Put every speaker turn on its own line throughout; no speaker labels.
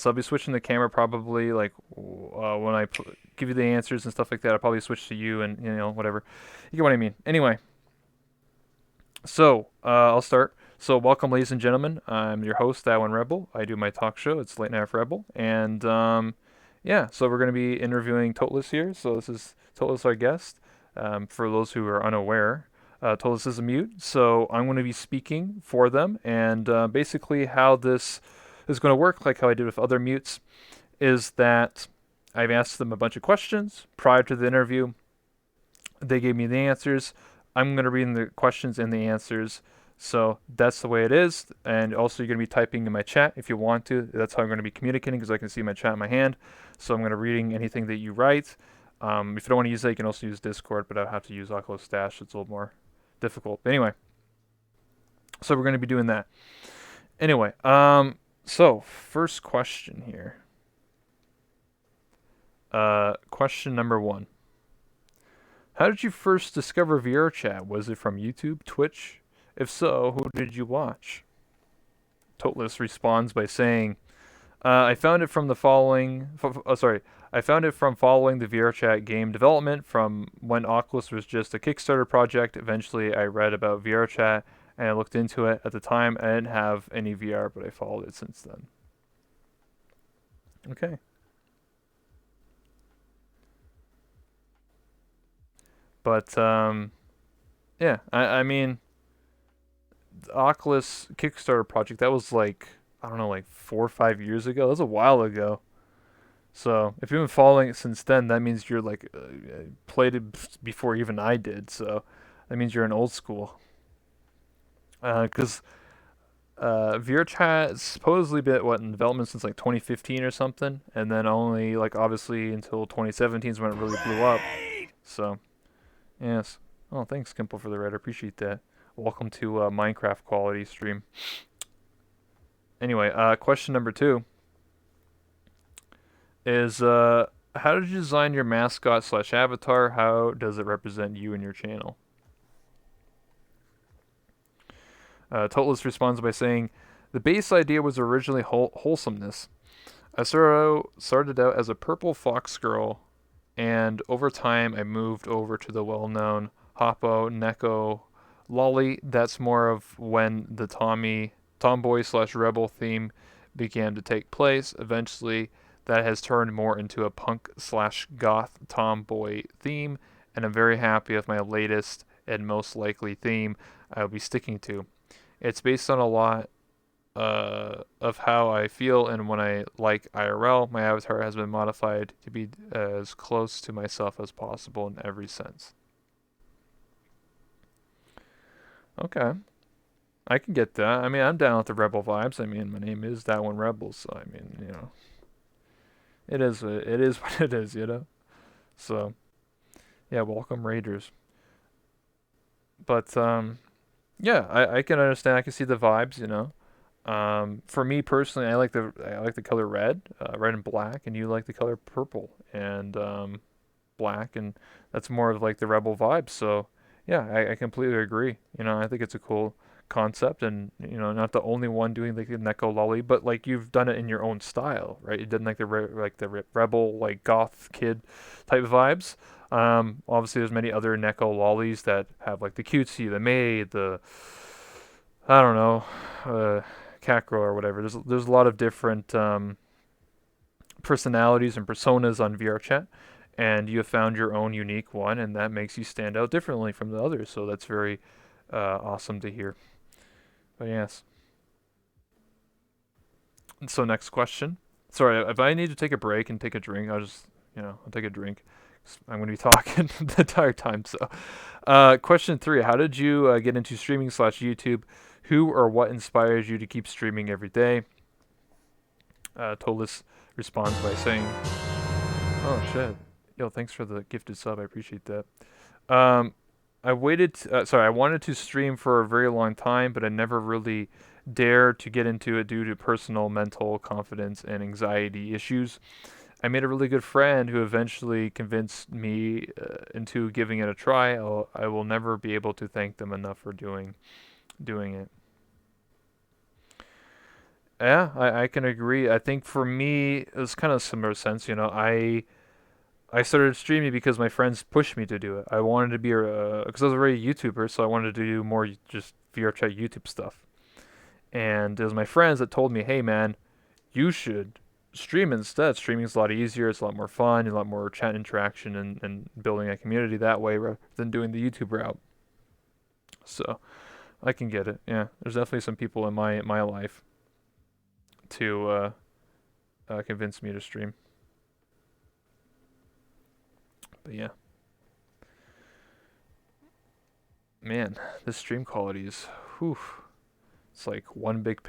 So I'll be switching the camera probably like when I give you the answers and stuff like that. I'll probably switch to you and whatever. You get what I mean. Anyway, so I'll start. So welcome, ladies and gentlemen. I'm your host, That One Rebel. I do my talk show. It's Late Night Rebel, and yeah. So we're going to be interviewing Totless here. So this is Totless, our guest. For those who are unaware, Totless is a mute. So I'm going to be speaking for them, and basically how this is going to work, like how I did with other mutes, is that I've asked them a bunch of questions prior to the interview. They gave me the answers. I'm going to read the questions and the answers. So that's the way it is. And also, you're going to be typing in my chat if you want to. That's how I'm going to be communicating because I can see my chat in my hand. So I'm going to reading anything that you write. If you don't want to use that, you can also use Discord, but I'll have to use Oculus Stash. It's a little more difficult. But anyway, so we're going to be doing that. Anyway, so first question here. Question number one. How did you first discover VRChat? Was it from YouTube, Twitch? If so, who did you watch? Totless responds by saying, "I found it from the following. I found it from following the VRChat game development from when Oculus was just a Kickstarter project. Eventually, I read about VRChat and I looked into it. At the time, I didn't have any VR, but I followed it since then." Okay, but yeah, I mean, the Oculus Kickstarter project that was like I don't know, like 4 or 5 years ago. That was a while ago. So if you've been following it since then, that means you're like played it before even I did. So that means you're an old school. Because VRChat has supposedly been what in development since like 2015 or something, and then only like obviously until 2017 is when it really blew up. So yes. Oh, thanks, Kimple, for the red. I appreciate that. Welcome to Minecraft quality stream. Anyway, question number two is how did you design your mascot slash avatar? How does it represent you and your channel? Totless responds by saying, the base idea was originally wholesomeness. I started out as a purple fox girl, and over time I moved over to the well-known Hoppo Neko Lolly. That's more of when the tomboy slash rebel theme began to take place. Eventually, that has turned more into a punk slash goth tomboy theme, and I'm very happy with my latest and most likely theme I'll be sticking to. It's based on a lot of how I feel and when I like IRL. My avatar has been modified to be as close to myself as possible in every sense. Okay. I can get that. I mean, I'm down with the rebel vibes. I mean, my name is That One Rebel, so I mean, it is what it is. So yeah, welcome Raiders. But yeah, I can understand. I can see the vibes. For me personally, I like the color red, red and black, and you like the color purple and black, and that's more of like the rebel vibes. So yeah, I completely agree. I think it's a cool concept, and not the only one doing like the Neko Lolly, but like you've done it in your own style, right? You didn't like the rebel like goth kid type of vibes. Obviously, there's many other Neko Lollies that have like the cutesy, the maid, the I don't know, Cacro or whatever. There's a lot of different personalities and personas on VRChat, and you have found your own unique one, and that makes you stand out differently from the others. So that's very awesome to hear. But yes. So next question. Sorry, if I need to take a break and take a drink, I'll take a drink. I'm going to be talking the entire time. So, question three: how did you get into streaming slash YouTube? Who or what inspires you to keep streaming every day? Tolis responds by saying, "Oh shit, yo, thanks for the gifted sub. I appreciate that." Um, I wanted to stream for a very long time, but I never really dared to get into it due to personal mental confidence and anxiety issues. I made a really good friend who eventually convinced me into giving it a try. I will never be able to thank them enough for doing it. Yeah, I can agree. I think for me, it was kind of similar sense. I started streaming because my friends pushed me to do it. I wanted to be because I was already a YouTuber, so I wanted to do more just VRChat YouTube stuff. And it was my friends that told me, "Hey, man, you should stream instead. Streaming's a lot easier. It's a lot more fun. A lot more chat interaction and building a community that way rather than doing the YouTube route." So I can get it. Yeah, there's definitely some people in my life to convince me to stream. But yeah, man, this stream quality is, whew, it's like one big.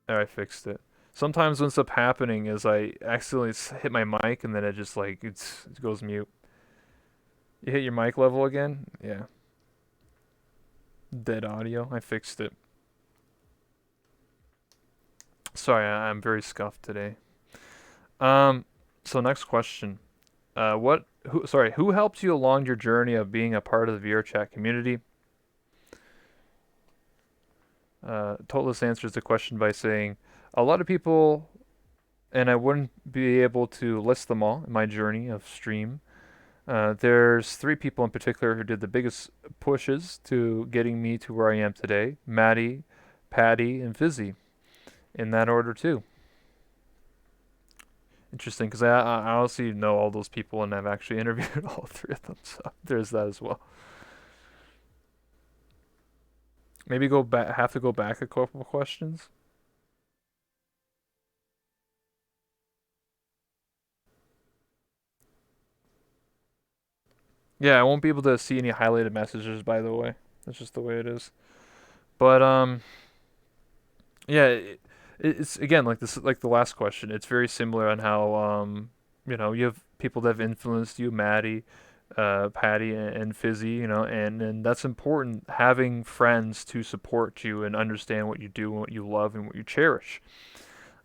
I fixed it. Sometimes what's up happening is I accidentally hit my mic and then it just like it goes mute. You hit your mic level again? Yeah. Dead audio. I fixed it. Sorry, I'm very scuffed today. Um, so next question. Who helped you along your journey of being a part of the VRChat community? Totless answers the question by saying, a lot of people, and I wouldn't be able to list them all in my journey of stream. There's three people in particular who did the biggest pushes to getting me to where I am today: Maddie, Patty, and Fizzy, in that order too. Interesting, because I honestly know all those people and I've actually interviewed all three of them, so there's that as well. Maybe go back. Have to go back a couple of questions. Yeah, I won't be able to see any highlighted messages, by the way. That's just the way it is. But yeah, it's again like this, like the last question. It's very similar on how you have people that have influenced you, Maddie, Patty, and Fizzy. And that's important. Having friends to support you and understand what you do and what you love and what you cherish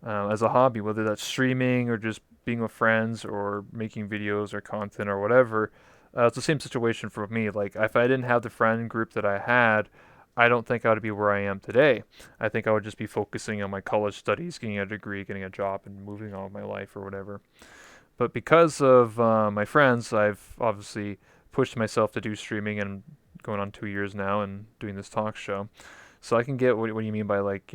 as a hobby, whether that's streaming or just being with friends or making videos or content or whatever. It's the same situation for me. Like if I didn't have the friend group that I had, I don't think I would be where I am today. I think I would just be focusing on my college studies, getting a degree, getting a job, and moving on with my life or whatever. But because of my friends, I've obviously pushed myself to do streaming and going on 2 years now and doing this talk show. So I can get what you mean by like,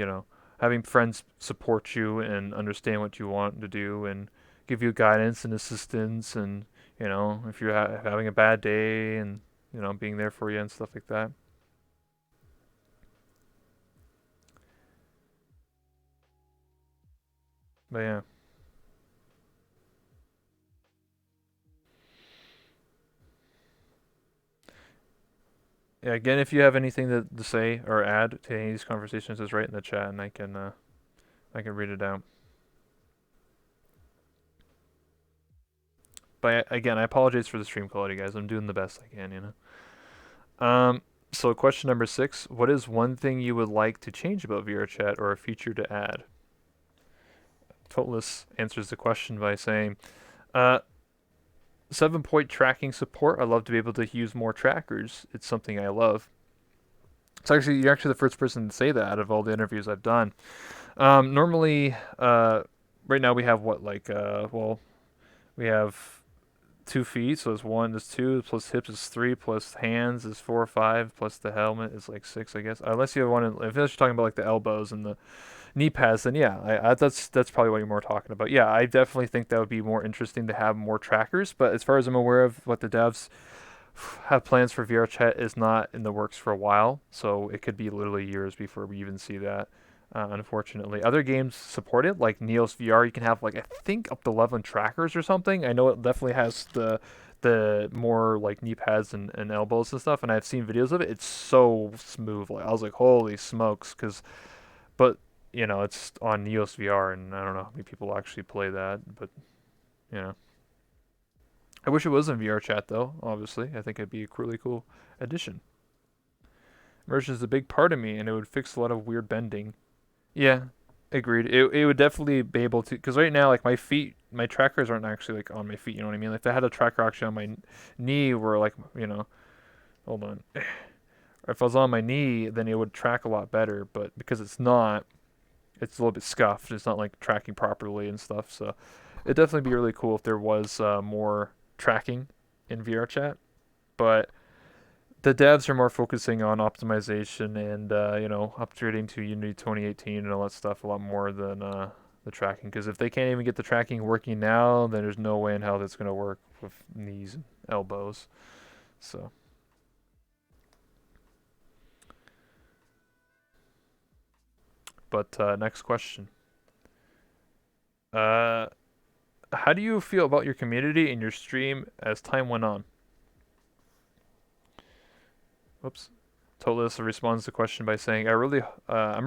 having friends support you and understand what you want to do and give you guidance and assistance, and if you're having a bad day, and being there for you and stuff like that. But yeah. Yeah, again, if you have anything to say or add to any of these conversations, just write in the chat, and I can read it out. But again, I apologize for the stream quality, guys. I'm doing the best I can. So question number 6: what is one thing you would like to change about VRChat or a feature to add? Totless answers the question by saying, uh, 7-point tracking support. I'd love to be able to use more trackers. It's something I love. You're actually the first person to say that out of all the interviews I've done. Normally, right now we have what, like, we have 2 feet, so it's one, there's two, plus hips is three, plus hands is 4 or 5, plus the helmet is like 6, I guess. Unless you want to, if you're talking about like the elbows and the knee pads, then yeah, that's probably what you're more talking about. Yeah, I definitely think that would be more interesting to have more trackers. But as far as I'm aware of, what the devs have plans for VRChat is not in the works for a while, so it could be literally years before we even see that. Unfortunately, other games support it, like Neos VR. You can have like I think up to 11 trackers or something. I know it definitely has the more like knee pads and elbows and stuff, and I've seen videos of it. It's so smooth. Like I was like, holy smokes, but it's on Neos VR, and I don't know how many people actually play that, but you know. I wish it was in VR chat though. Obviously, I think it'd be a really cool addition. Immersion is a big part of me, and it would fix a lot of weird bending. Yeah, agreed. It would definitely be able to, because right now, like my feet, my trackers aren't actually like on my feet. You know what I mean? Like if I had a tracker actually on my knee, where like hold on. If I was on my knee, then it would track a lot better. But because it's not, it's a little bit scuffed. It's not like tracking properly and stuff. So it'd definitely be really cool if there was more tracking in VR chat. But the devs are more focusing on optimization and upgrading to Unity 2018 and all that stuff a lot more than the tracking. Because if they can't even get the tracking working now, then there's no way in hell that's going to work with knees and elbows. So, but next question. Uh, how do you feel about your community and your stream as time went on? Whoops. Totless responds to the question by saying, I'm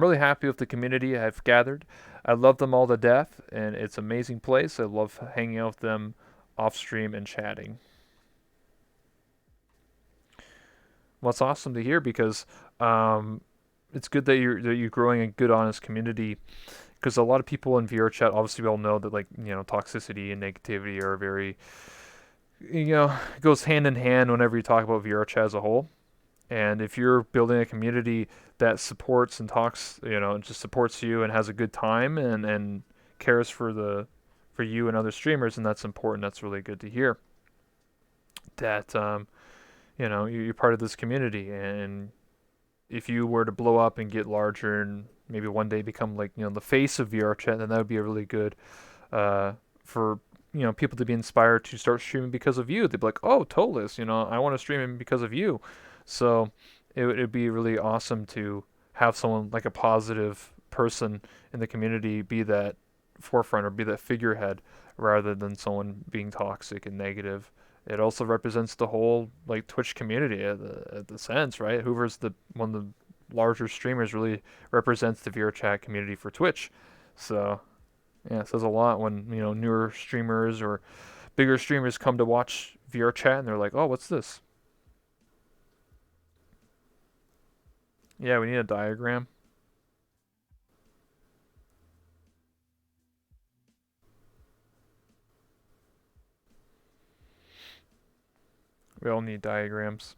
really happy with the community I've gathered. I love them all to death, and it's an amazing place. I love hanging out with them off stream and chatting." Well, it's awesome to hear because um, it's good that you're growing a good, honest community. Because a lot of people in VR chat, obviously, we all know that, like, toxicity and negativity are very, it goes hand in hand whenever you talk about VR chat as a whole. And if you're building a community that supports and talks, just supports you and has a good time and cares for you and other streamers, and that's important. That's really good to hear. That you're part of this community, and if you were to blow up and get larger and maybe one day become like the face of VR chat, then that would be a really good for people to be inspired to start streaming because of you. They'd be like, "Oh, Totless, I want to stream because of you." So it'd be really awesome to have someone like a positive person in the community be that forefront or be that figurehead rather than someone being toxic and negative. It also represents the whole like Twitch community at the sense, right? Hoover's the one of the larger streamers, really represents the VR chat community for Twitch. So yeah, it says a lot when newer streamers or bigger streamers come to watch VR chat and they're like, "Oh, what's this?" Yeah, we need a diagram. We all need diagrams.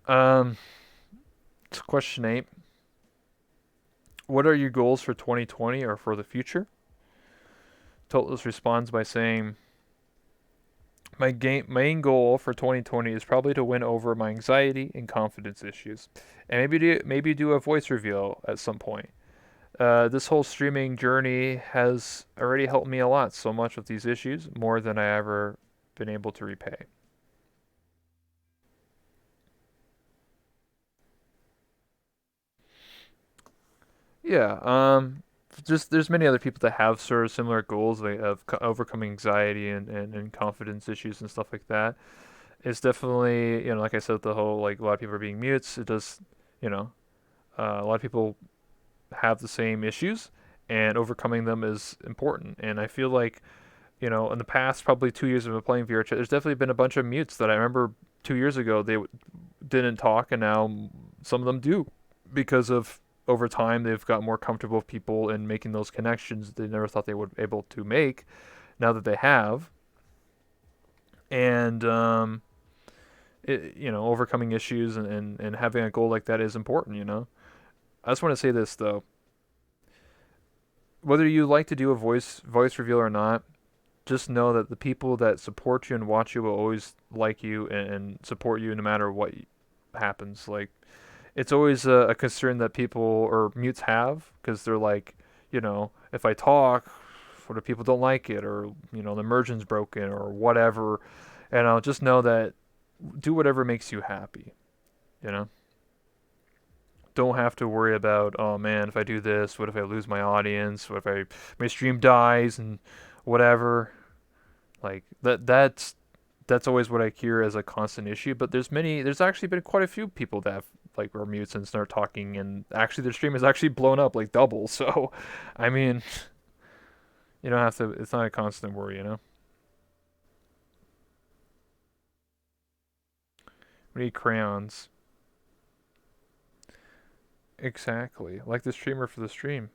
Um, question 8. What are your goals for 2020 or for the future? Totless responds by saying, Main goal for 2020 is probably to win over my anxiety and confidence issues, and maybe do a voice reveal at some point. This whole streaming journey has already helped me a lot, so much with these issues, more than I ever been able to repay. Yeah, just there's many other people that have sort of similar goals like, of overcoming anxiety and confidence issues and stuff like that. It's definitely, like I said, the whole like a lot of people are being mutes. It does, you know, a lot of people have the same issues, and overcoming them is important. And I feel like, in the past probably 2 years of playing VRChat, there's definitely been a bunch of mutes that I remember 2 years ago didn't talk, and now some of them do because of over time they've got more comfortable with people and making those connections they never thought they would be able to make. Now that they have, and overcoming issues and having a goal like that is important. I just want to say this though: whether you like to do a voice reveal or not, just know that the people that support you and watch you will always like you and support you no matter what happens. Like it's always a concern that people or mutes have because they're like, if I talk, what if people don't like it, or the immersion's broken or whatever. And I'll just know that do whatever makes you happy. You know, don't have to worry about, oh man, if I do this, what if I lose my audience? What if my stream dies and whatever. Like that's always what I hear as a constant issue. But there's actually been quite a few people that have like were mutes and start talking, and actually their stream has actually blown up like double. So, I mean, you don't have to. It's not a constant worry. We need crayons. Exactly, like the streamer for the stream.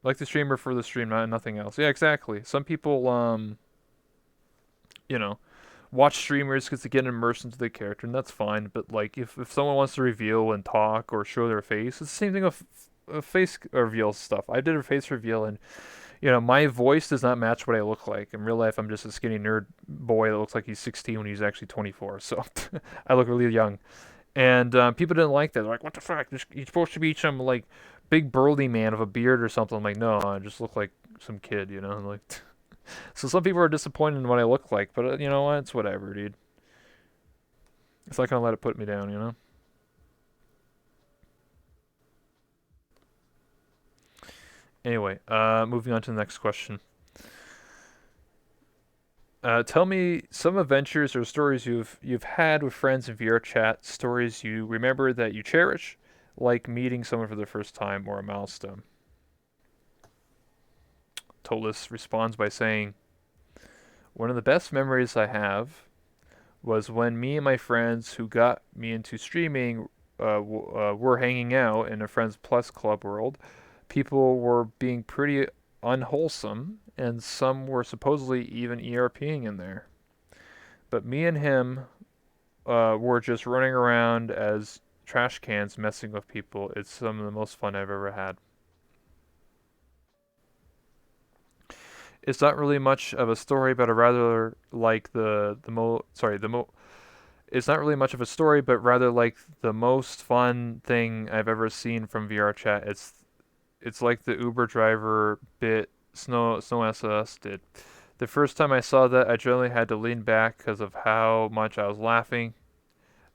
Like the streamer for the stream, not nothing else. Yeah, exactly. Some people, you know, watch streamers because they get immersed into the character, and that's fine. But like, if someone wants to reveal and talk or show their face, it's the same thing with face reveal stuff. I did a face reveal, and my voice does not match what I look like in real life. I'm just a skinny nerd boy that looks like he's 16 when he's actually 24. So I look really young, and people didn't like that. They're like, "What the fuck? You're supposed to be some like big burly man with a beard or something." I'm like, no, I just look like some kid, like. So some people are disappointed in what I look like, but you know what? It's whatever, dude. It's not gonna let it put me down. Anyway, moving on to the next question. Tell me some adventures or stories you've had with friends in VR chat. Stories you remember that you cherish, like meeting someone for the first time or a milestone. Totless responds by saying, "One of the best memories I have was when me and my friends who got me into streaming were hanging out in a Friends Plus Club world. People were being pretty unwholesome, and some were supposedly even ERPing in there. But me and him were just running around as trash cans messing with people. It's some of the most fun I've ever had." It's not really much of a story, but a rather like the mo sorry the mo it's not really much of a story, but rather like the most fun thing I've ever seen from VR chat. It's like the Uber driver bit Snow SOS did. The first time I saw that, I generally had to lean back because of how much I was laughing.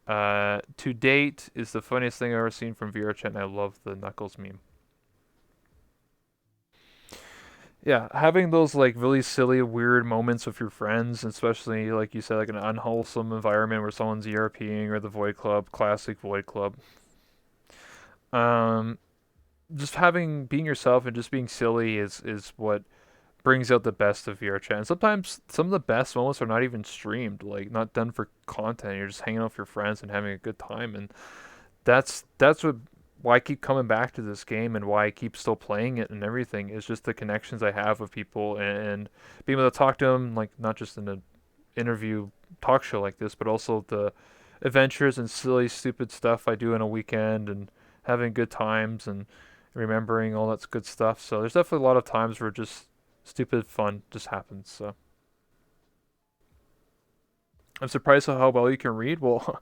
To date, is the funniest thing I've ever seen from VR chat, and I love the Knuckles meme. Yeah, having those like really silly, weird moments with your friends, especially like you said, like an unwholesome environment where someone's ERPing or the Void Club, classic Void Club. Um, just having being yourself and just being silly is what brings out the best of VRChat. And sometimes some of the best moments are not even streamed, like not done for content. You're just hanging out with your friends and having a good time, and that's what why I keep coming back to this game and why I keep still playing it and everything is just the connections I have with people and being able to talk to them, like not just in an interview talk show like this, but also the adventures and silly stupid stuff I do in a weekend and having good times and remembering all that good stuff. So there's definitely a lot of times where just stupid fun just happens. So I'm surprised at how well you can read. Well,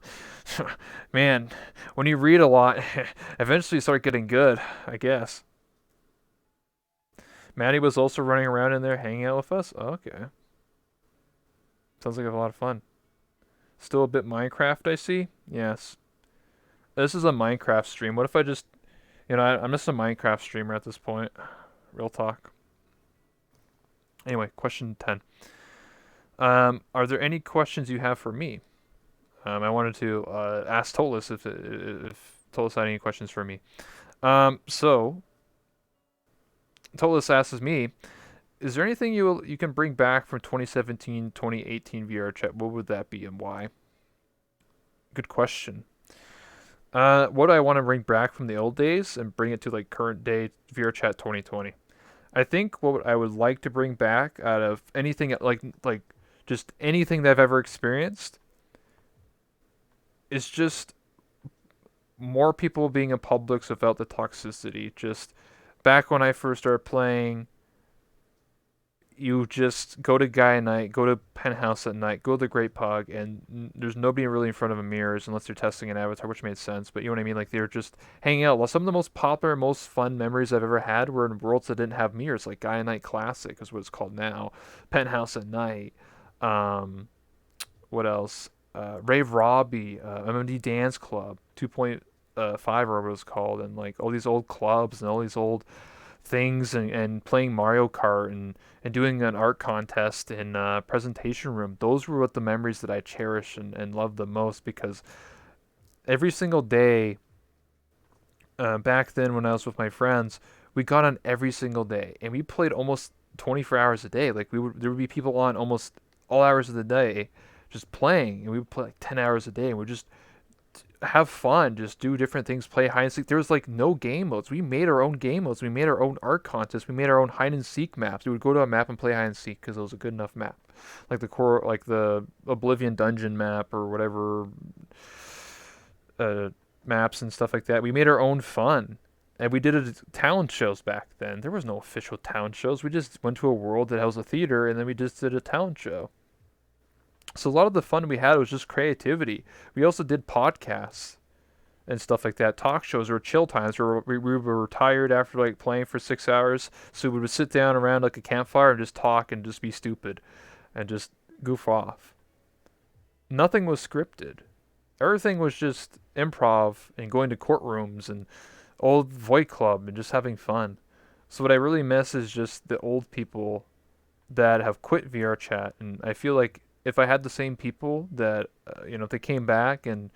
man, when you read a lot, eventually you start getting good, I guess. Maddie was also running around in there hanging out with us. Oh, okay. Sounds like a lot of fun. Still a bit Minecraft, I see. Yes. This is a Minecraft stream. What if I just, I'm just a Minecraft streamer at this point. Real talk. Anyway, question 10. Are there any questions you have for me? I wanted to ask Totless if Totless had any questions for me. So Totless asks me, is there anything you can bring back from 2017, 2018 VRChat? What would that be and why? Good question. What do I want to bring back from the old days and bring it to like current day VRChat 2020? I think what I would like to bring back out of anything like just anything that I've ever experienced is just more people being in publics without the toxicity. Just back when I first started playing, you just go to Guy at night, go to Penthouse at night, go to the Great Pug, and there's nobody really in front of a mirrors unless they're testing an avatar, which made sense. But you know what I mean? Like they're just hanging out. Well, some of the most popular, most fun memories I've ever had were in worlds that didn't have mirrors, like Guy at Night Classic is what it's called now, Penthouse at night. Um, what else? Rave Robbie, MMD Dance Club, 2.5 or what it was called, and like all these old clubs and all these old things and playing Mario Kart and doing an art contest in presentation room. Those were what the memories that I cherish and love the most because every single day back then when I was with my friends, we got on every single day and we played almost 24 hours a day. Like there would be people on almost all hours of the day just playing and we would play like 10 hours a day and we just have fun, just do different things, play hide and seek. There was like no game modes. We made our own game modes. We made our own art contests. We made our own hide and seek maps. We would go to a map and play hide and seek because it was a good enough map, like the core, like the Oblivion dungeon map or whatever uh, maps and stuff like that. We made our own fun. And we did it talent shows back then. There was no official talent shows. We just went to a world that has a theater, and then we just did a talent show. So a lot of the fun we had was just creativity. We also did podcasts and stuff like that. Talk shows or chill times where we were tired after like playing for 6 hours, so we would sit down around like a campfire and just talk and just be stupid and just goof off. Nothing was scripted. Everything was just improv and going to courtrooms and old Void Club and just having fun. So what I really miss is just the old people that have quit VR chat, and I feel like if I had the same people that if they came back and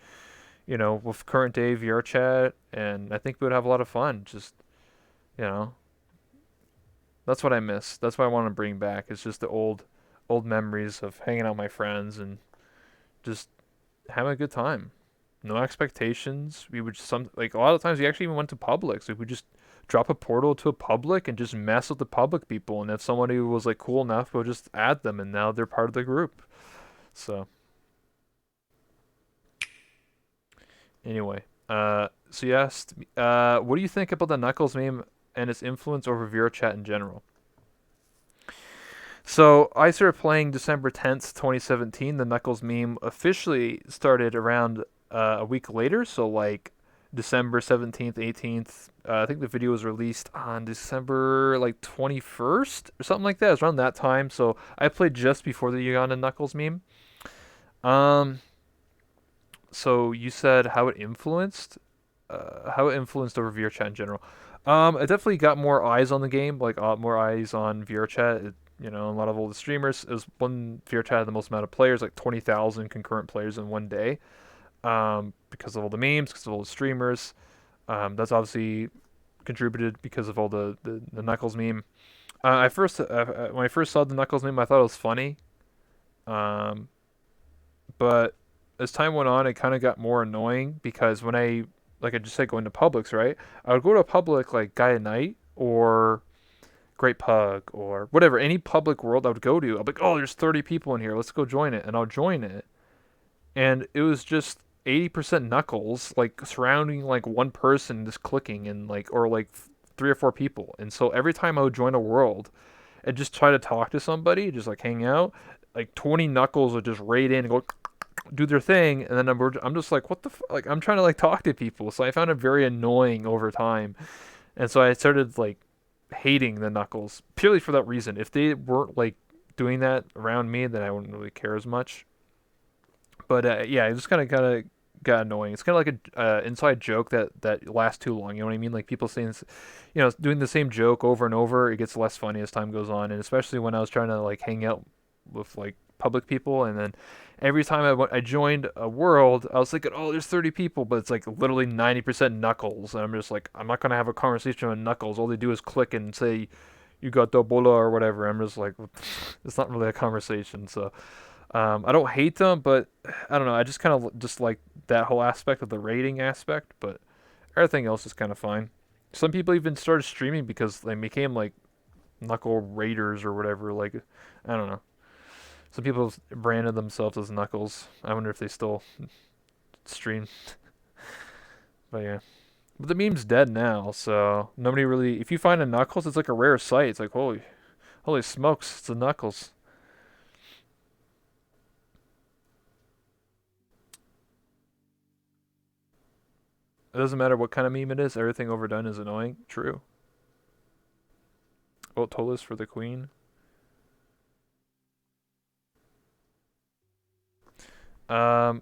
with current day VR chat, and I think we would have a lot of fun. Just, you know, that's what I miss. That's what I want to bring back. It's just the old memories of hanging out with my friends and just having a good time. No expectations. We would some like a lot of times we actually even went to Publix. We would just drop a portal to a public and just mess with the public people. And if somebody was like cool enough, we'll just add them, and now they're part of the group. So anyway, so you asked, what do you think about the Knuckles meme and its influence over VRChat in general? So I started playing December 10th, 2017. The Knuckles meme officially started around a week later, so like December 17th, 18th. I think the video was released on December like 21st or something like that. It was around that time. So I played just before the Uganda Knuckles meme. Um, so you said how it influenced over VRChat in general. I definitely got more eyes on the game, like more eyes on VRChat. A lot of older streamers. It was one VRChat had the most amount of players, like 20,000 concurrent players in one day. Because of all the memes, because of all the streamers. That's obviously contributed because of all the Knuckles meme. I first when I first saw the Knuckles meme, I thought it was funny. Um, but as time went on, it kind of got more annoying because when like I just said, going to Publix, right? I would go to a public like Guy at Night or Great Pug or whatever, any public world I would go to. I'd be like, oh, there's 30 people in here. Let's go join it. And I'll join it. And it was just 80% Knuckles, like surrounding like one person just clicking and like, or like three or four people. And so every time I would join a world and just try to talk to somebody, just like hang out, like 20 Knuckles would just raid in and go, do their thing, and then I'm just like, what the like I'm trying to like talk to people, so I found it very annoying over time, and so I started like hating the Knuckles purely for that reason. If they weren't like doing that around me, then I wouldn't really care as much. But yeah, it just kind of got annoying. It's kind of like a inside joke that lasts too long. You know what I mean? Like people saying, doing the same joke over and over. It gets less funny as time goes on, and especially when I was trying to like hang out with like public people, and then every time I joined a world, I was thinking, oh, there's 30 people, but it's like literally 90% Knuckles, and I'm just like, I'm not gonna have a conversation with Knuckles. All they do is click and say, you got the bola or whatever. I'm just like, it's not really a conversation. So I don't hate them, but I don't know. I just kind of just like that whole aspect of the rating aspect, but everything else is kind of fine. Some people even started streaming because they became like Knuckle Raiders or whatever. Like, I don't know. Some people branded themselves as Knuckles. I wonder if they still stream. But yeah. But the meme's dead now, so nobody really. If you find a Knuckles, it's like a rare sight. It's like holy smokes, it's a Knuckles. It doesn't matter what kind of meme it is. Everything overdone is annoying. True. Oh, Totless for the Queen. Um,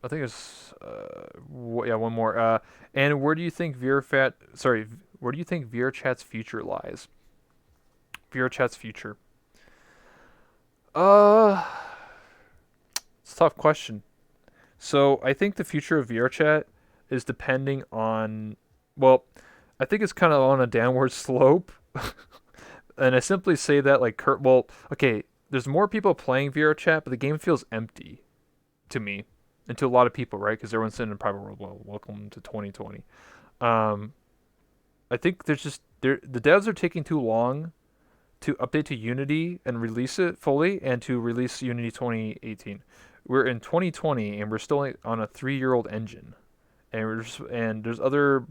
I think it's yeah, one more. And where do you think Vrchat? Sorry, where do you think Vrchat's future lies? Vrchat's future. Uh, it's a tough question. So I think the future of VRChat is depending on, well, I think it's kind of on a downward slope, and I simply say that like well, okay, there's more people playing VRChat, but the game feels empty to me and to a lot of people, right? Because everyone's sitting in private world. Well, welcome to 2020. Um, I think there's just the devs are taking too long to update to Unity and release it fully, and to release Unity 2018. We're in 2020 and we're still on a 3-year-old engine, and there's other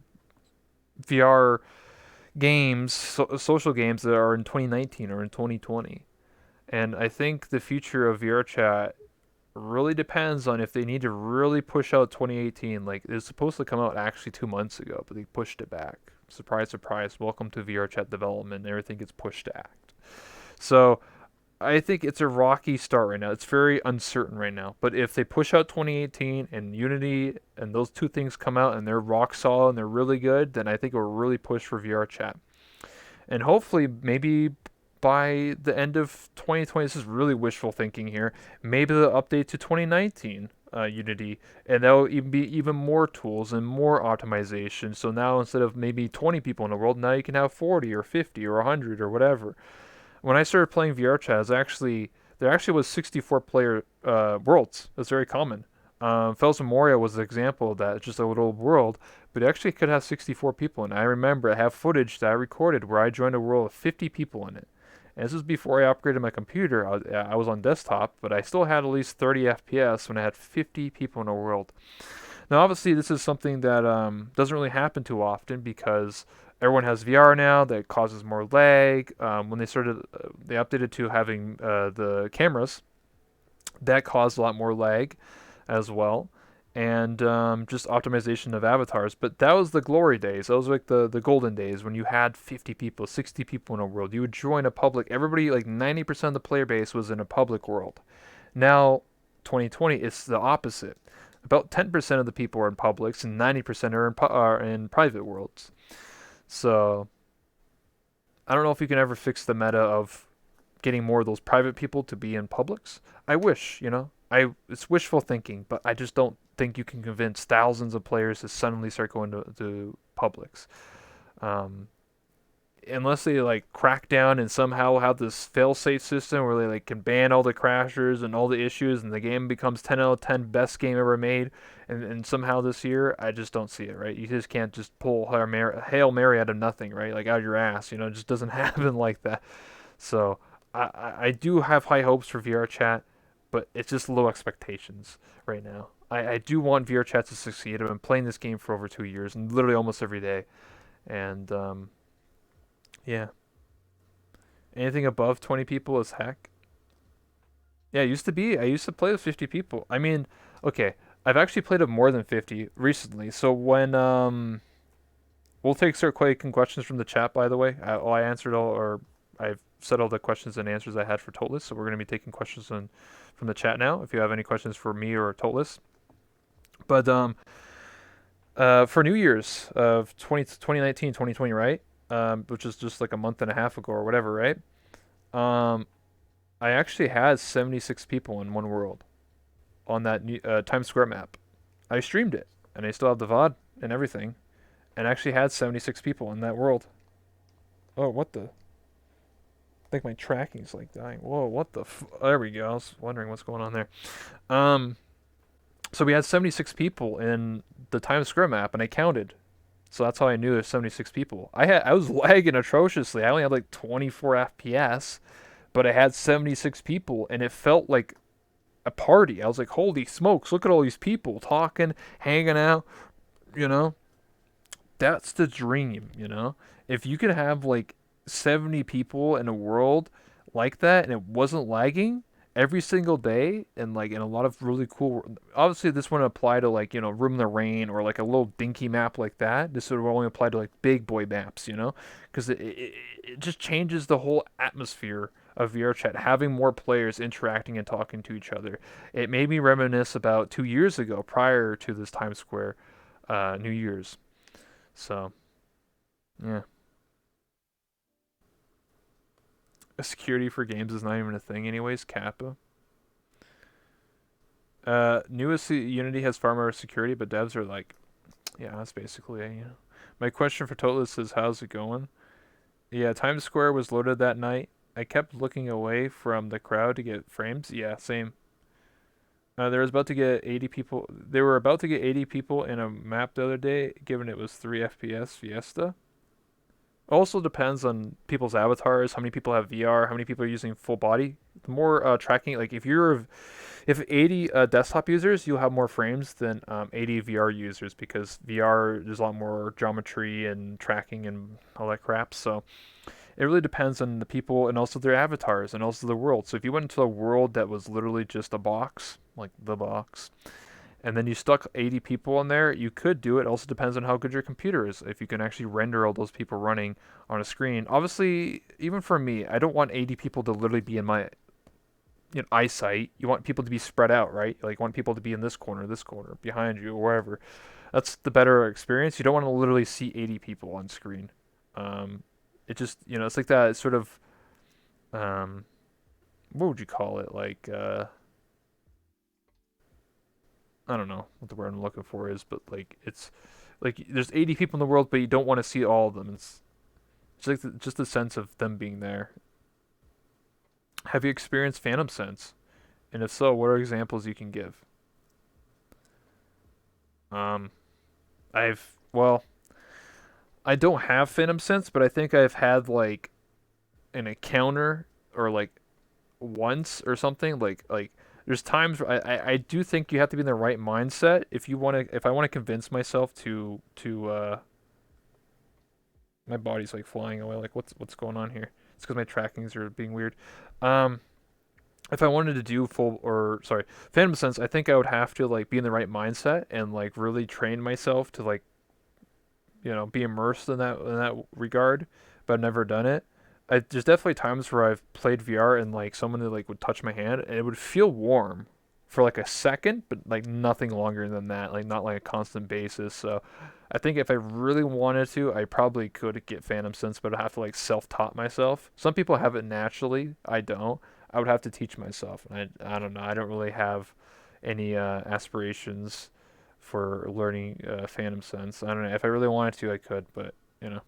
VR games, social games that are in 2019 or in 2020. And I think the future of VR chat really depends on if they need to really push out 2018. Like it was supposed to come out actually 2 months ago, but they pushed it back. Surprise, surprise. Welcome to VR chat development. Everything gets pushed to act. So I think it's a rocky start right now. It's very uncertain right now. But if they push out 2018 and Unity and those two things come out and they're rock solid and they're really good, then I think it will really push for VR chat. And hopefully, maybe by the end of 2020, this is really wishful thinking here. Maybe they'll update to 2019 Unity, and that'll even be even more tools and more optimization. So now instead of maybe 20 people in the world, now you can have 40 or 50 or 100 or whatever. When I started playing VR chat, there actually was 64 player worlds. That's very common. Fells Memoria was an example of that. It's just a little world, but it actually could have 64 people in it. I remember I have footage that I recorded where I joined a world of 50 people in it. And this was before I upgraded my computer. I was on desktop, but I still had at least 30 FPS when I had 50 people in a world. Now, obviously, this is something that doesn't really happen too often because everyone has VR now. That causes more lag. When they updated to having the cameras. That caused a lot more lag as well, and just optimization of avatars. But that was the glory days. That was like the golden days when you had 50 people, 60 people in a world. You would join a public. Everybody, like 90% of the player base was in a public world. Now, 2020, it's the opposite. About 10% of the people are in publics, and 90% are in private worlds. So I don't know if you can ever fix the meta of getting more of those private people to be in publics. I wish, it's wishful thinking, but I just don't think you can convince thousands of players to suddenly start going to publics. Um, Unless they like crack down and somehow have this fail-safe system where they like can ban all the crashers and all the issues, and the game becomes 10 out of 10 best game ever made, and somehow this year I just don't see it. Right, you just can't just pull Hail Mary out of nothing, right? Like out of your ass, it just doesn't happen like that. So I do have high hopes for VR chat, but it's just low expectations right now. I do want VR chat to succeed. I've been playing this game for over 2 years and literally almost every day, and yeah. Anything above 20 people is heck. Yeah, it used to be. I used to play with 50 people. I mean, okay, I've actually played with more than 50 recently. So when we'll take start taking questions from the chat. By the way, I answered all, or I've said all the questions and answers I had for Totless. So we're going to be taking questions from the chat now. If you have any questions for me or Totless, but for New Year's of 2019, 2020, right? Which is just like a month and a half ago or whatever, right? Um, I actually had 76 people in one world on that Times Square map. I streamed it, and I still have the VOD and everything, and actually had 76 people in that world. Oh, what the? I think my tracking's like dying. Whoa, what the? There we go. I was wondering what's going on there. Um, so we had 76 people in the Times Square map, and I counted. So that's how I knew there's 76 people. I was lagging atrociously. I only had like 24 FPS, but I had 76 people, and it felt like a party. I was like, holy smokes, look at all these people talking, hanging out, you know? That's the dream, you know? If you could have like 70 people in a world like that and it wasn't lagging every single day and like in a lot of really cool, obviously this wouldn't apply to like, Room in the Rain or like a little dinky map like that. This would only apply to like big boy maps, because it just changes the whole atmosphere of VRChat, having more players interacting and talking to each other. It made me reminisce about 2 years ago prior to this Times Square New Year's. So, yeah. Security for games is not even a thing anyways, Kappa. Newest Unity has far more security, but devs are like, yeah, that's basically it, My question for Totless is, how's it going? Yeah, Times Square was loaded that night. I kept looking away from the crowd to get frames. Yeah, same. There was about to get 80 people. They were about to get 80 people in a map the other day, given it was 3 FPS Fiesta. Also depends on people's avatars, how many people have VR, how many people are using full body. The more tracking, like if 80 desktop users, you'll have more frames than 80 VR users because VR there's a lot more geometry and tracking and all that crap. So it really depends on the people and also their avatars and also the world. So if you went into a world that was literally just a box, like the box, and then you stuck 80 people in there, you could do it. Also depends on how good your computer is. If you can actually render all those people running on a screen. Obviously, even for me, I don't want 80 people to literally be in my eyesight. You want people to be spread out, right? Like you want people to be in this corner, behind you, or wherever. That's the better experience. You don't want to literally see 80 people on screen. Um, it just, it's like that sort of, um, what would you call it? Like, I don't know what the word I'm looking for is, but like it's like there's 80 people in the world, but you don't want to see all of them. It's like just the sense of them being there. Have you experienced Phantom Sense? And if so, what are examples you can give? Um, well, I don't have Phantom Sense, but I think I've had like an encounter or like once or something. Like there's times where I do think you have to be in the right mindset if I want to convince myself to my body's like flying away. Like what's going on here? It's because my trackings are being weird. Um, if I wanted to do full or sorry, Phantom Sense, I think I would have to like be in the right mindset and like really train myself to like be immersed in that regard. But I've never done it. There's definitely times where I've played VR and like someone like would touch my hand and it would feel warm for like a second, but like nothing longer than that. Like not like a constant basis. So I think if I really wanted to, I probably could get Phantom Sense, but I'd have to like self-taught myself. Some people have it naturally. I don't. I would have to teach myself. And I don't know. I don't really have any aspirations for learning Phantom Sense. I don't know. If I really wanted to, I could, but you know.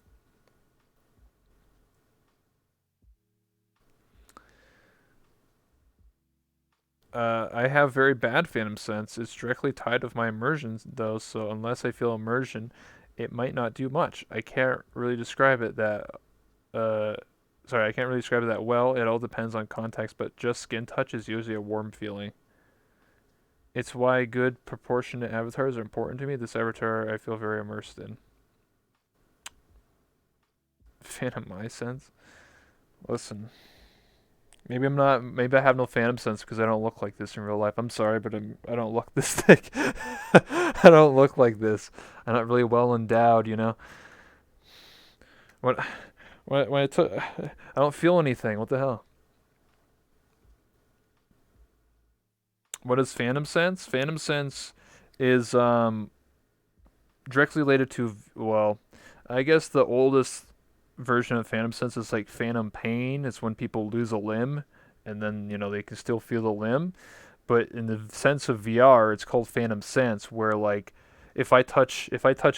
I have very bad Phantom Sense. It's directly tied with my immersion, though, so unless I feel immersion, it might not do much. I can't really describe it that uh sorry, I can't really describe it that well. It all depends on context, but just skin touch is usually a warm feeling. It's why good proportionate avatars are important to me. This avatar I feel very immersed in. Phantom my sense. Listen, Maybe I'm not. Maybe I have no phantom sense because I don't look like this in real life. I'm sorry, but I don't look this thick. I don't look like this. I'm not really well endowed, you know. When when I took, I don't feel anything. What the hell? What is phantom sense? Phantom sense is directly related to, well, I guess the oldest version of phantom sense is like phantom pain. It's when people lose a limb and then, they can still feel the limb. But in the sense of VR, it's called phantom sense, where like if I touch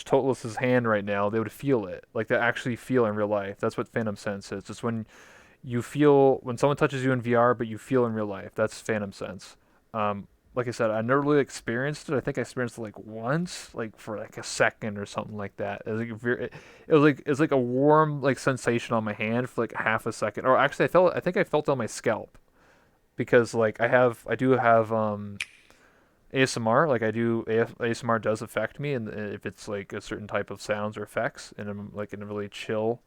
Totless's hand right now, they would feel it. Like they actually feel in real life. That's what phantom sense is. It's when you feel when someone touches you in VR, but you feel in real life. That's phantom sense. Like I said, I never really experienced it. I think I experienced it like once, like for like a second or something like that. It was like a warm like sensation on my hand for like half a second. Or actually, I think I felt it on my scalp because like I do have ASMR. Like ASMR does affect me, and if it's like a certain type of sounds or effects, and I'm like in a really chill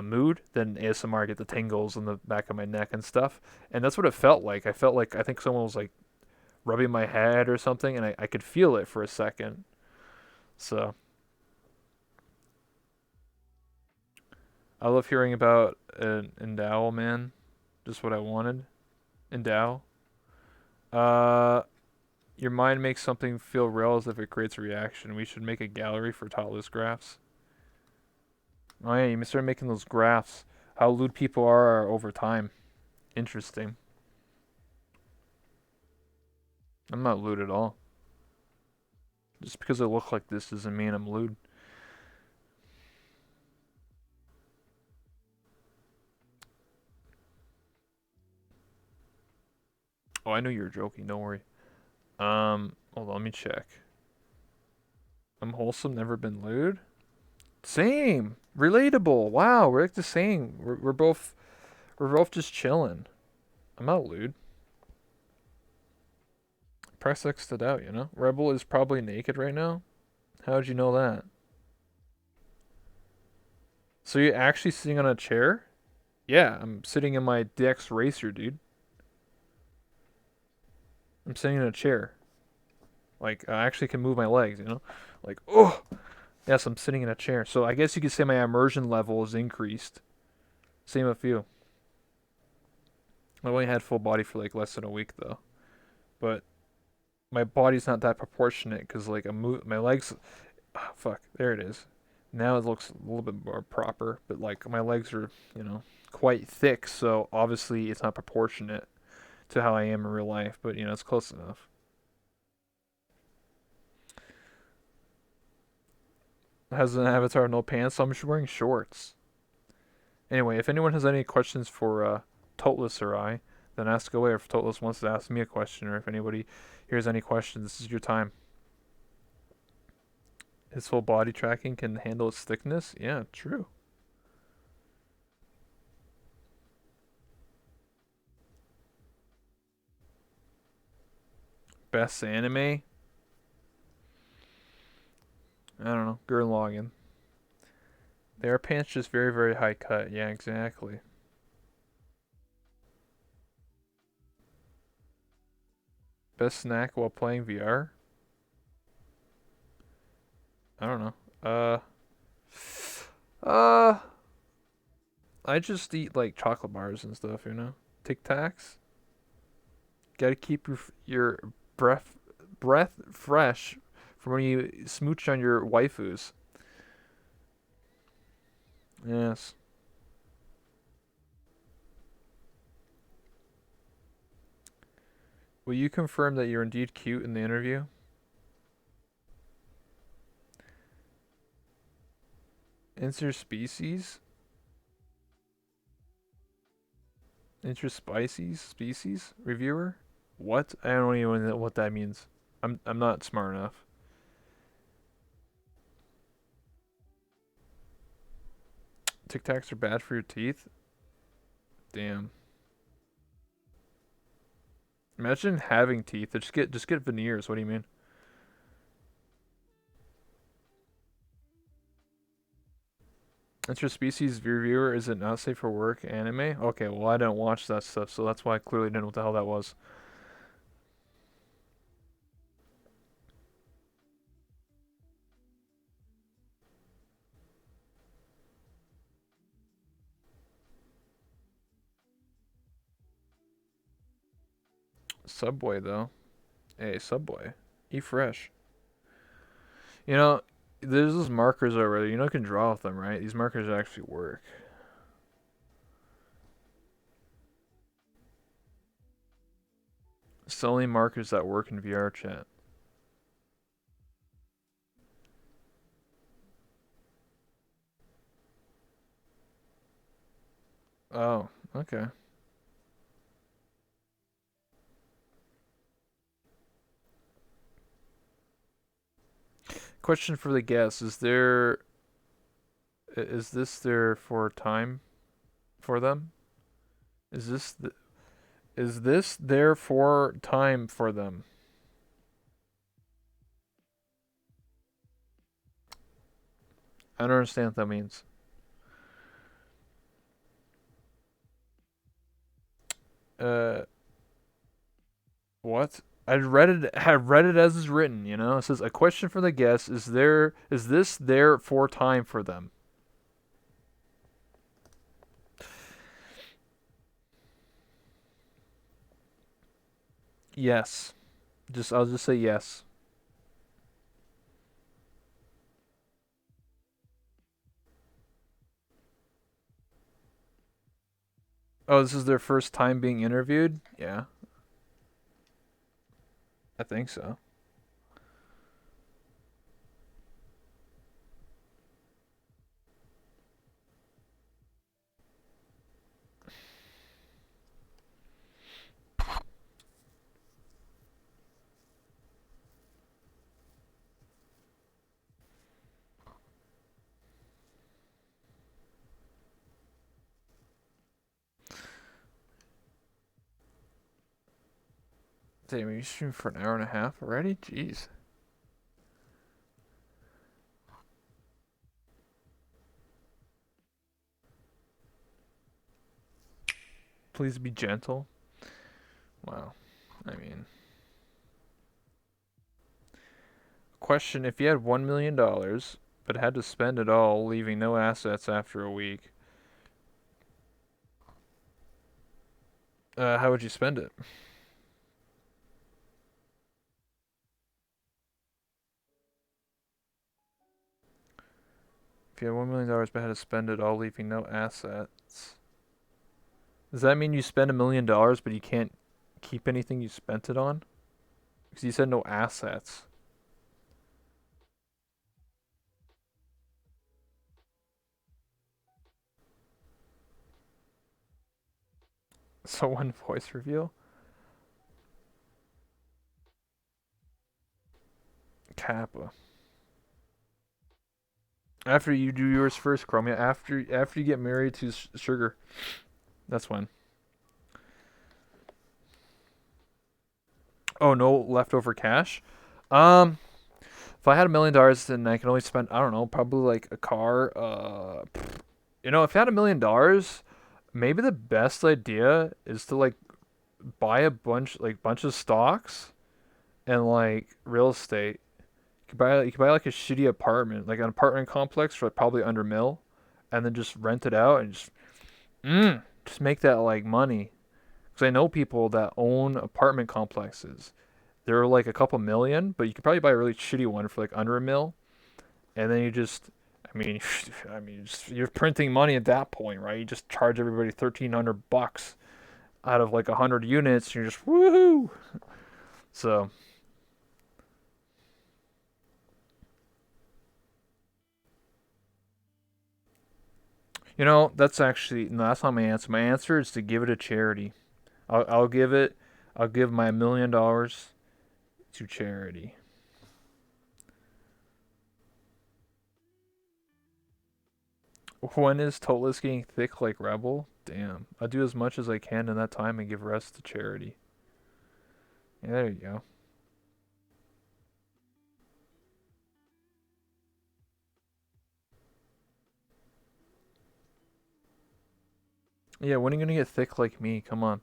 mood, then ASMR, get the tingles in the back of my neck and stuff. And that's what it felt like. I felt like I think someone was like rubbing my head or something, and I could feel it for a second. So I love hearing about an endow, man. Just what I wanted. Endow. Uh, your mind makes something feel real as if it creates a reaction. We should make a gallery for Totless graphs. Oh yeah, you start making those graphs. How lewd people are over time. Interesting. I'm not lewd at all. Just because I look like this doesn't mean I'm lewd. Oh, I knew you were joking. Don't worry. Hold on, let me check. I'm wholesome, never been lewd. Same. Relatable. Wow, we're like the same. We're both just chilling. I'm not lewd. Press X it out, you know? Rebel is probably naked right now. How'd you know that? So you're actually sitting on a chair? Yeah, I'm sitting in my DX Racer, dude. I'm sitting in a chair. Like, I actually can move my legs, you know? Like, oh! Yes, I'm sitting in a chair. So I guess you could say my immersion level is increased. Same with you. I only had full body for like less than a week though. But my body's not that proportionate because like my legs. Oh, fuck, there it is. Now it looks a little bit more proper, but like my legs are, quite thick, so obviously it's not proportionate to how I am in real life. But it's close enough. Has an avatar no pants, so I'm just wearing shorts. Anyway, if anyone has any questions for Totless or I, then ask away. Or if Totless wants to ask me a question, or if anybody hears any questions, this is your time. His full body tracking can handle its thickness? Yeah, true. Best anime? I don't know. Gurren Lagann. Their pants just very, very high cut. Yeah, exactly. Best snack while playing VR? I don't know. Uh, I just eat like chocolate bars and stuff, you know? Tic Tacs? Gotta keep your breath fresh from when you smooch on your waifus. Yes. Will you confirm that you're indeed cute in the interview? Interspecies? Interspecies? Species? Reviewer? What? I don't even know what that means. I'm not smart enough. Tic Tacs are bad for your teeth? Damn. Imagine having teeth. Just get veneers. What do you mean? Interspecies reviewer, is it not safe for work anime? Okay, well I didn't watch that stuff, so that's why I clearly didn't know what the hell that was. Subway though. Hey, Subway. Eat fresh. You know, there's those markers over there. You know you can draw with them, right? These markers actually work. It's the only markers that work in VR chat. Oh, okay. Question for the guests: is this there for time for them? Is this is this there for time for them? I don't understand what that means. Uh, what? I read it. I read it as is written. You know, it says a question for the guests: is this there for time for them? Yes. I'll just say yes. Oh, this is their first time being interviewed? Yeah, I think so. Damn, you streamed for an hour and a half already? Jeez. Please be gentle. Wow. I mean, question: if you had $1 million, but had to spend it all, leaving no assets after a week, how would you spend it? If you had $1 million, but had to spend it all, leaving no assets, does that mean you spend $1 million, but you can't keep anything you spent it on? Because you said no assets. So one voice reveal. Kappa. After you do yours first, Chromia. After you get married to Sugar, that's when. Oh, no leftover cash. Um, if I had $1 million, then I can only spend, I don't know, probably like a car. If I had $1 million, maybe the best idea is to like buy a bunch of stocks and like real estate. You could buy like a shitty apartment, like an apartment complex for like, probably under mil, and then just rent it out and just make that like money. Because I know people that own apartment complexes. They're like a couple million, but you could probably buy a really shitty one for like under a mil, and then I mean, you're printing money at that point, right? You just charge everybody $1,300 out of like 100 units, and you're just woohoo. So that's actually no, that's not my answer. My answer is to give it to charity. I'll give it. I'll give my $1 million to charity. When is Totless getting thick like Rebel? Damn. I'll do as much as I can in that time and give rest to charity. Yeah, there you go. Yeah, when are you gonna get thick like me? Come on.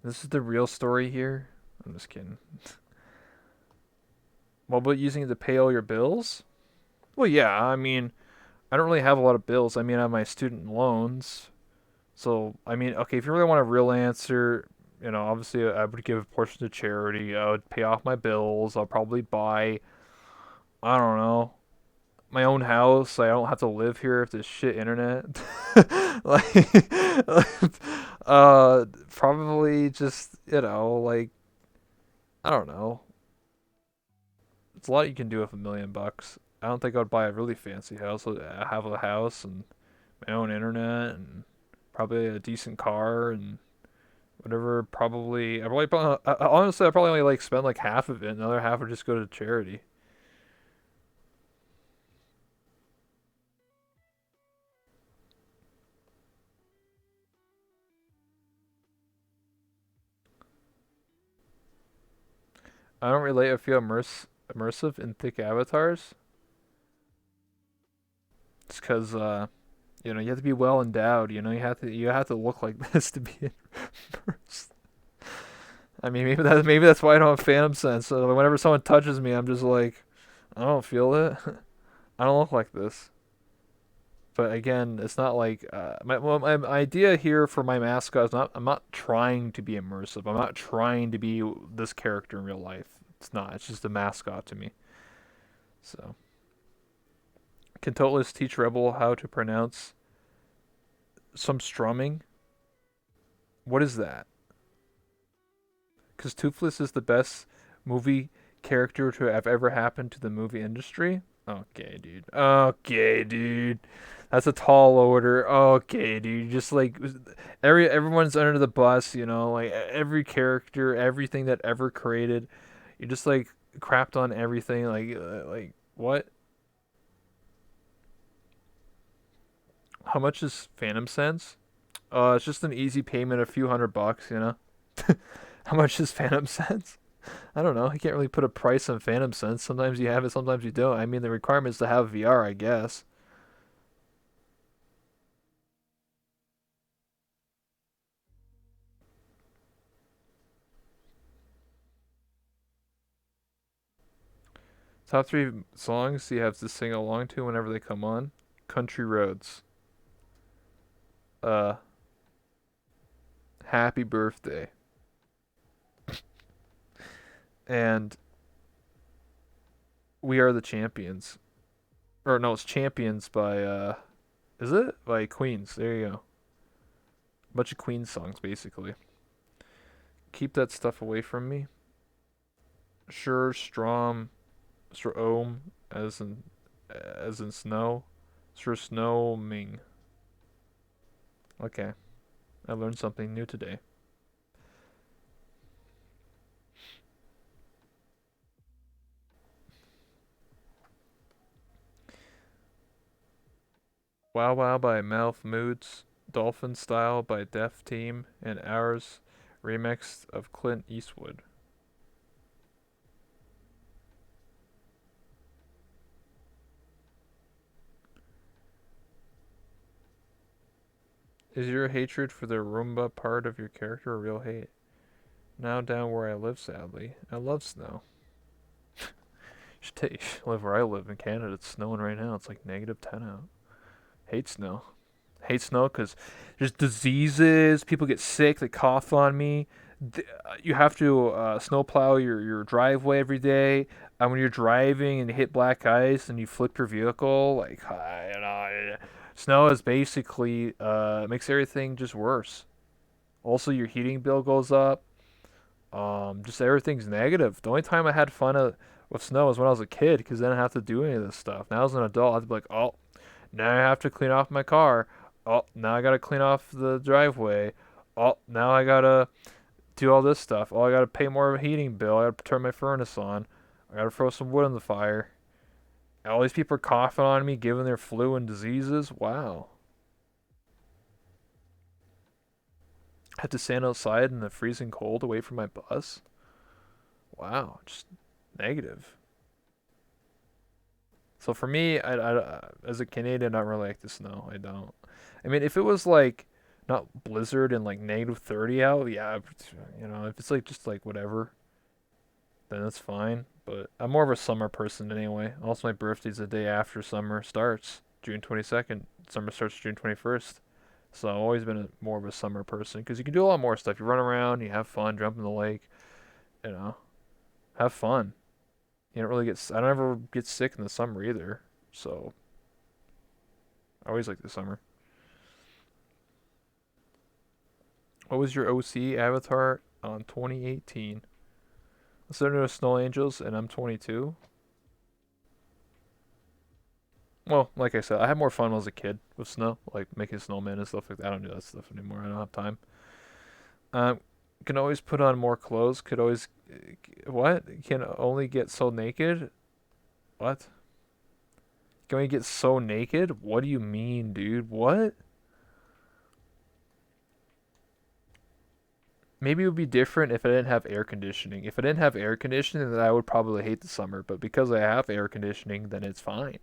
This is the real story here. I'm just kidding. What about using it to pay all your bills? Well, yeah, I mean, I don't really have a lot of bills. I mean, I have my student loans. So, I mean, okay, if you really want a real answer, obviously I would give a portion to charity. I would pay off my bills. I'll probably buy, I don't know, my own house. So I don't have to live here with this shit internet. like, probably just, like, I don't know. It's a lot you can do with $1 million. I don't think I'd buy a really fancy house. I have a house and my own internet and probably a decent car and whatever. Honestly, I probably only like spend like half of it, and the other half would just go to charity. I don't relate. I feel immersive in thick avatars. It's because you have to be well endowed. You have to look like this to be immersed. I mean, maybe that's why I don't have phantom sense. So whenever someone touches me, I'm just like, I don't feel it. I don't look like this. But again, it's not like my idea here for my mascot is not. I'm not trying to be immersive. I'm not trying to be this character in real life. It's not. It's just a mascot to me. So, can Totless teach Rebel how to pronounce some strumming? What is that? Because Toothless is the best movie character to have ever happened to the movie industry. Okay, dude. Okay, dude. That's a tall order. Okay, dude. Just like everyone's under the bus, like every character, everything that ever created. You just like crapped on everything. Like what? How much is Phantom Sense? It's just an easy payment, a few $100. How much is Phantom Sense? I don't know. I can't really put a price on Phantom Sense. Sometimes you have it, sometimes you don't. I mean, the requirement is to have VR, I guess. Top three songs you have to sing along to whenever they come on: Country Roads, uh, Happy Birthday, and We Are the Champions. Or no, it's Champions by is it by Queens? There you go. A bunch of Queen songs basically. Keep that stuff away from me. Sure, Strom, Strom, as in snow. Sure, Snowming. Okay, I learned something new today. Wow Wow by Mouth Moods, Dolphin Style by Def Team, and Ours remix of Clint Eastwood. Is your hatred for the Roomba part of your character a real hate? Now down where I live, sadly. I love snow. You should live where I live in Canada. It's snowing right now. It's like -10 out. Hate snow. Hate snow because there's diseases. People get sick. They cough on me. You have to snowplow your driveway every day. And when you're driving and you hit black ice and you flip your vehicle, like snow is basically makes everything just worse. Also, your heating bill goes up. Just everything's negative. The only time I had fun with snow was when I was a kid, because then I didn't have to do any of this stuff. Now as an adult, I have to be like, oh, now I have to clean off my car. Oh, now I gotta clean off the driveway. Oh, now I gotta do all this stuff. Oh, I gotta pay more of a heating bill. I gotta turn my furnace on. I gotta throw some wood in the fire. And all these people are coughing on me, giving their flu and diseases. Wow. I had to stand outside in the freezing cold away from my bus. Wow, just negative. So for me, as a Canadian, I don't really like the snow. I don't. I mean, if it was like not blizzard and like -30 out, yeah, if it's like just like whatever, then that's fine. But I'm more of a summer person anyway. Also, my birthday's the day after summer starts, June 22nd. Summer starts June 21st. So I've always been more of a summer person because you can do a lot more stuff. You run around, you have fun, jump in the lake, you know, have fun. You don't really I don't ever get sick in the summer either. So I always like the summer. What was your OC avatar on 2018? Let's start with Snow Angels, and I'm 22. Well, like I said, I had more fun when I was a kid with snow, like making snowmen and stuff like that. I don't do that stuff anymore. I don't have time. Um, can always put on more clothes. Could always, what? Can only get so naked? What? Can we get so naked? What do you mean, dude? What? Maybe it would be different if I didn't have air conditioning. If I didn't have air conditioning, then I would probably hate the summer. But because I have air conditioning, then it's fine.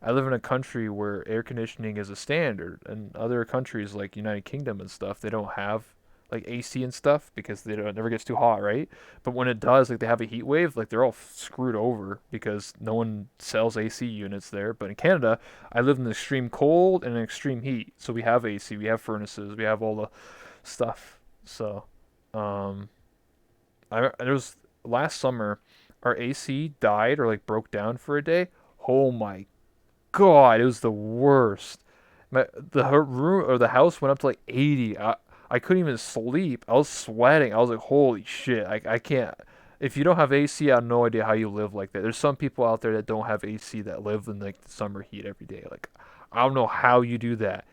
I live in a country where air conditioning is a standard, and other countries like United Kingdom and stuff, they don't have like AC and stuff because it never gets too hot, right? But when it does, like they have a heat wave, like they're all screwed over because no one sells AC units there. But in Canada, I live in the extreme cold and an extreme heat, so we have AC, we have furnaces, we have all the stuff. So, um, there was last summer, our AC died or like broke down for a day. Oh my God, it was the worst. The room or the house went up to like 80. I couldn't even sleep. I was sweating. I was like, holy shit, I can't. If you don't have AC, I have no idea how you live like that. There's some people out there that don't have AC that live in like the summer heat every day. Like, I don't know how you do that.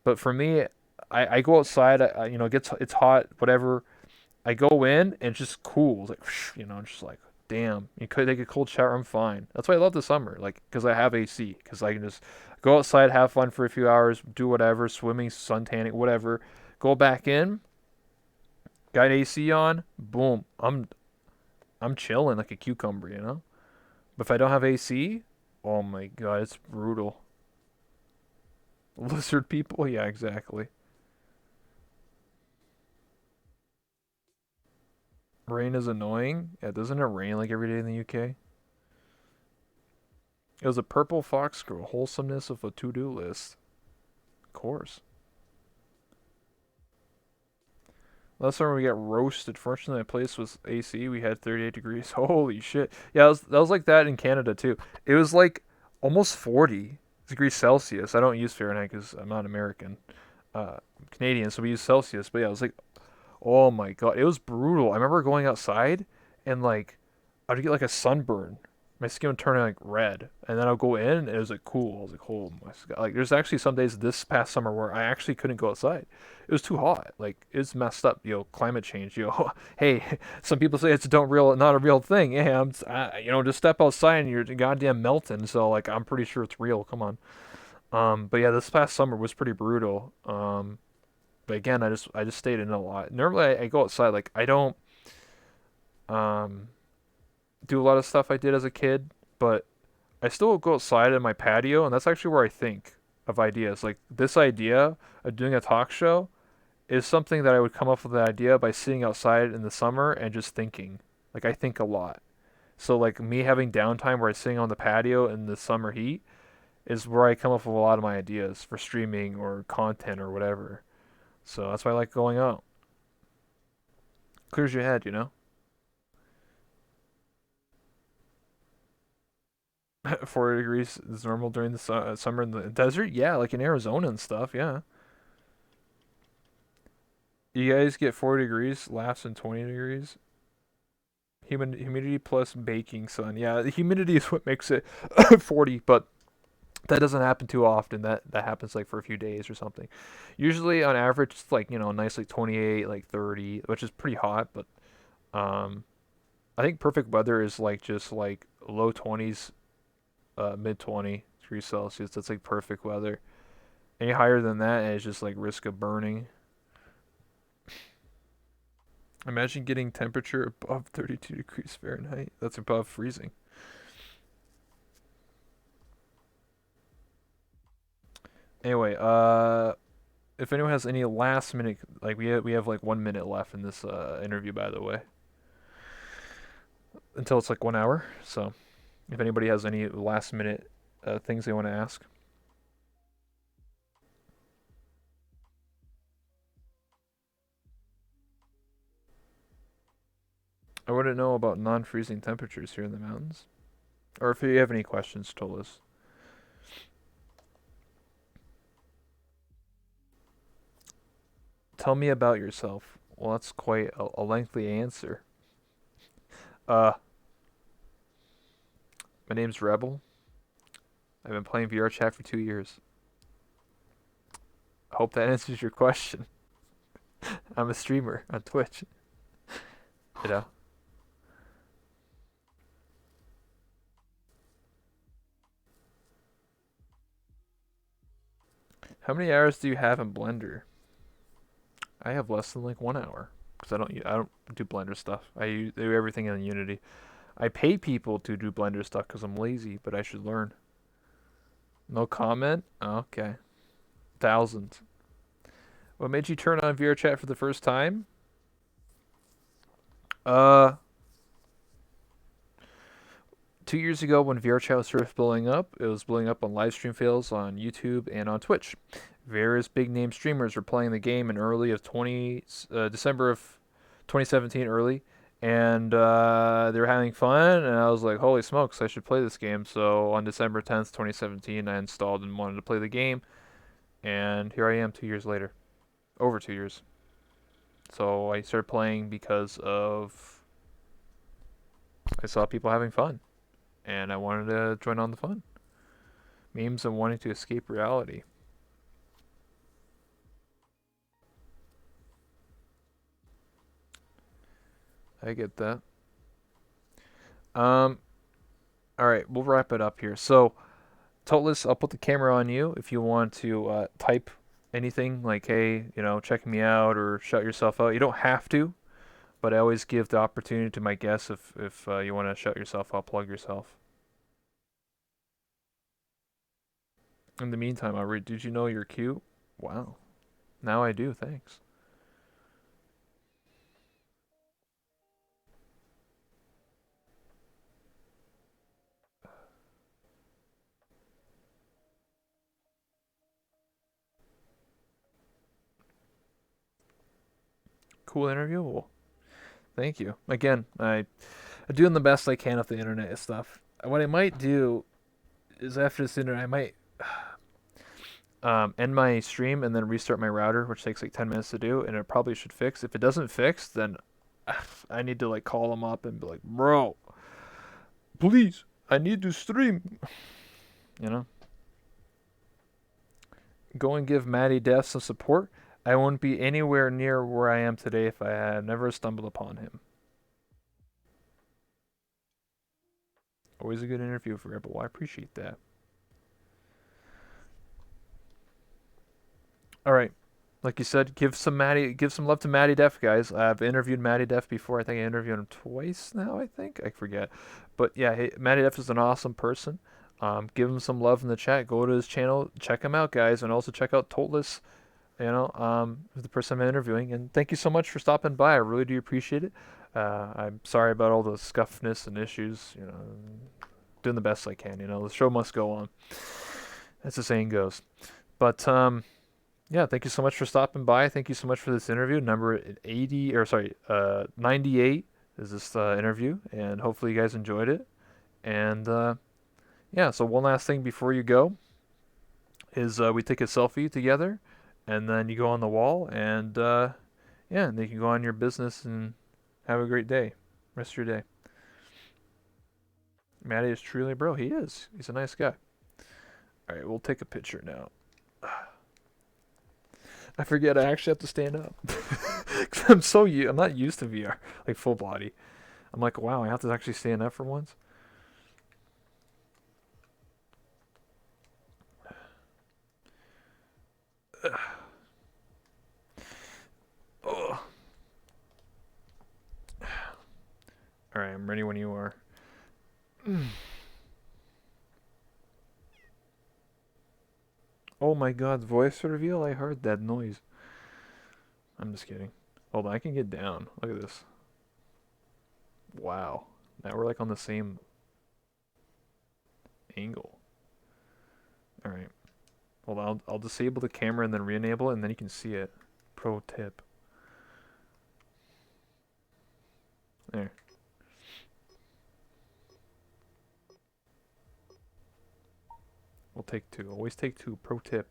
But for me, I go outside. It gets it's hot, whatever. I go in and it's just cool. It's like, just like, damn, you could take a cold shower. I'm fine. That's why I love the summer, like, because I have AC, because I can just go outside, have fun for a few hours, do whatever, swimming, sun tanning, whatever. Go back in, got AC on, boom, I'm chilling like a cucumber. But if I don't have AC, oh my God, it's brutal. Lizard people, yeah, exactly. Rain is annoying. Yeah, doesn't it rain like every day in the UK? It was a purple fox scroll, wholesomeness of a to-do list. Of course. Last summer we got roasted. Fortunately, my place was AC. We had 38 degrees. Holy shit. Yeah, that was like that in Canada too. It was like almost 40 degrees Celsius. I don't use Fahrenheit because I'm not American. Canadian, so we use Celsius. But yeah, it was like, oh my God, it was brutal. I remember going outside and like I'd get like a sunburn. My skin would turn like red, and then I'll go in, and it was like cool. I was like, oh my God. Like, there's actually some days this past summer where I actually couldn't go outside. It was too hot. Like, it's messed up. Climate change. Hey, some people say it's not a real thing. Yeah, just step outside and you're goddamn melting. So like, I'm pretty sure it's real. Come on. But yeah, this past summer was pretty brutal. But again, I just stayed in a lot. Normally, I go outside. Like, I don't. Um, do a lot of stuff I did as a kid, but I still go outside in my patio, and that's actually where I think of ideas. Like this idea of doing a talk show is something that I would come up with the idea by sitting outside in the summer and just thinking. Like I think a lot. So like me having downtime where I'm sitting on the patio in the summer heat is where I come up with a lot of my ideas for streaming or content or whatever. So that's why I like going out. Clears your head. 40 degrees is normal during the summer in the desert. Yeah, like in Arizona and stuff. Yeah. You guys get 40 degrees, laughs and 20 degrees. Humidity plus baking sun. Yeah, the humidity is what makes it 40, but that doesn't happen too often. That happens like for a few days or something. Usually on average it's like, nice like 28, like 30, which is pretty hot, but um I think perfect weather is like just like low 20s, mid 20 degrees Celsius. That's like perfect weather. Any higher than that, and it's just like risk of burning. Imagine getting temperature above 32 degrees Fahrenheit. That's above freezing. Anyway, if anyone has any last minute, like we have like 1 minute left in this interview, by the way, until it's like 1 hour. So if anybody has any last minute things they want to ask, I want to know about non-freezing temperatures here in the mountains, or if you have any questions, Totless. Tell me about yourself. Well, that's quite a lengthy answer. Uh, my name's Rebel. I've been playing VRChat for 2 years. I hope that answers your question. I'm a streamer on Twitch. You know, how many hours do you have in Blender? I have less than like 1 hour because I don't do Blender stuff. Do everything in Unity. I pay people to do Blender stuff because I'm lazy, but I should learn. No comment. Okay, thousands. What made you turn on VRChat for the first time? Uh, 2 years ago when VRChat was first blowing up, it was blowing up on live stream fails on YouTube and on Twitch. Various big name streamers were playing the game in early of 20 December of 2017 early, and they were having fun, and I was like, holy smokes, I should play this game. So on December 10th, 2017, I installed and wanted to play the game, and here I am 2 years later, over 2 years. So I started playing because of I saw people having fun, and I wanted to join on the fun. Memes and wanting to escape reality. I get that. Um, all right, we'll wrap it up here. So, Totless, I'll put the camera on you if you want to type anything like, hey, check me out or shut yourself out. You don't have to, but I always give the opportunity to my guests if you want to shut yourself out, plug yourself. In the meantime, I'll read, did you know you're cute? Wow. Now I do, thanks. Cool interview? Well, thank you. Again, I'm doing the best I can with the internet and stuff. What I might do is after this internet, I might end my stream and then restart my router, which takes like 10 minutes to do, and it probably should fix. If it doesn't fix, then I need to like call them up and be like, bro, please, I need to stream. You know, go and give Matty Death some support. I wouldn't be anywhere near where I am today if I had never stumbled upon him. Always a good interview for Rebel. I appreciate that. All right. Like you said, give some love to Matty Def, guys. I've interviewed Matty Def before. I think I interviewed him twice now. I forget, but yeah, hey, Matty Def is an awesome person. Give him some love in the chat. Go to his channel, check him out, guys, and also check out Totless. The person I'm interviewing, and thank you so much for stopping by. I really do appreciate it. I'm sorry about all the scuffness and issues. Doing the best I can. The show must go on. As the saying goes. But yeah, thank you so much for stopping by. Thank you so much for this interview. Number 80, or sorry, 98 is this interview, and hopefully you guys enjoyed it. And yeah, so one last thing before you go is we take a selfie together, and then you go on the wall, and yeah, and then you can go on your business and have a great day, rest of your day. Matty is truly a bro. He is. He's a nice guy. All right, we'll take a picture now. I forget I actually have to stand up. I'm not used to VR, like full body. I'm like, wow, I have to actually stand up for once. Oh. All right, I'm ready when you are. Oh my god, voice reveal? I heard that noise. I'm just kidding. Hold on, I can get down. Look at this. Wow. Now we're like on the same angle. Alright. Hold on, I'll disable the camera and then re-enable it and then you can see it. Pro tip. There. We'll take two. Always take two. Pro tip.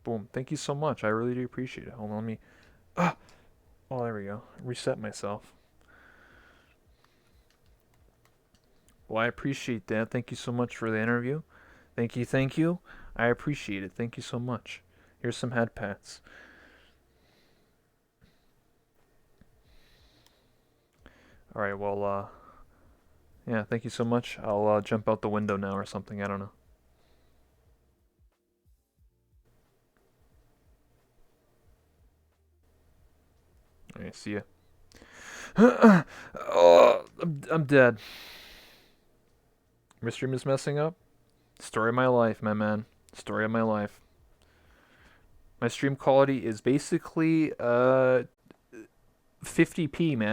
Boom. Thank you so much. I really do appreciate it. Hold on, let me... Ah! Oh, there we go. Reset myself. Well, I appreciate that. Thank you so much for the interview. Thank you, thank you. I appreciate it. Thank you so much. Here's some head pats. Alright, well, yeah, thank you so much. I'll jump out the window now or something. I don't know. Alright, see ya. Oh, I'm dead. My stream is messing up. Story of my life, my man. Story of my life. My stream quality is basically 50p, man.